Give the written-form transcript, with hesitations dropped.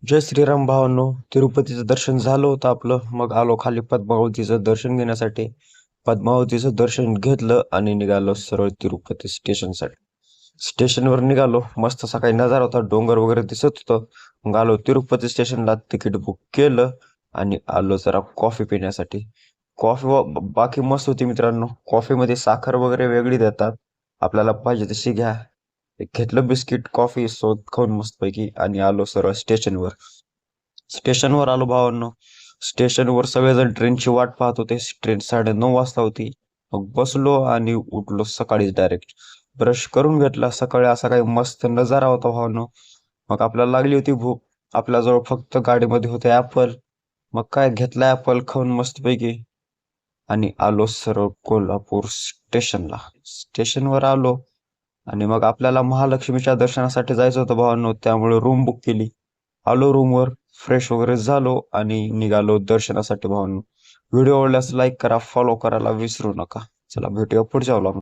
जय श्रीराम भावांनो. तिरुपतीचं दर्शन झालं होतं आपलं. मग आलो खाली पद्मावतीचं दर्शन घेण्यासाठी. पद्मावतीचं दर्शन घेतलं आणि निघालो सरळ तिरुपती स्टेशनसाठी. स्टेशनवर निघालो. मस्त सकाळी नजारा होता, डोंगर वगैरे दिसत होतं. मग आलो तिरुपती स्टेशनला, तिकीट बुक केलं आणि आलो जरा कॉफी पिण्यासाठी. कॉफी बाकी मस्त होती मित्रांनो. कॉफीमध्ये साखर वगैरे वेगळी देतात, आपल्याला पाहिजे तशी घ्या. एक घेतलं बिस्किट कॉफी सोबत खाऊन मस्तपैकी आणि आलो सरळ स्टेशनवर. स्टेशनवर आलो भावांनो. स्टेशनवर सगळेजण ट्रेनची वाट पाहत होते. ट्रेन 9:30 वाजता होती. मग बसलो आणि उठलो सकाळीच डायरेक्ट. ब्रश करून घेतला. सकाळी असा काही मस्त नजारा होता भावांनो. मग आपल्याला लागली होती भूक. आपल्याजवळ फक्त गाडीमध्ये होते ॲपल. मग काय घेतला ॲपल खाऊन मस्तपैकी आणि आलो सरळ कोल्हापूर स्टेशनला. स्टेशनवर आलो आणि मग आपल्याला महालक्ष्मीच्या दर्शनासाठी जायचं होतं भावांनो, त्यामुळे रूम बुक केली. आलो रूमवर, फ्रेश वगैरे झालो आणि निघालो दर्शनासाठी भावांनो. व्हिडिओ आवडल्यास लाईक करा, फॉलो करायला विसरू नका. चला भेटूया पुढच्या व्लॉग.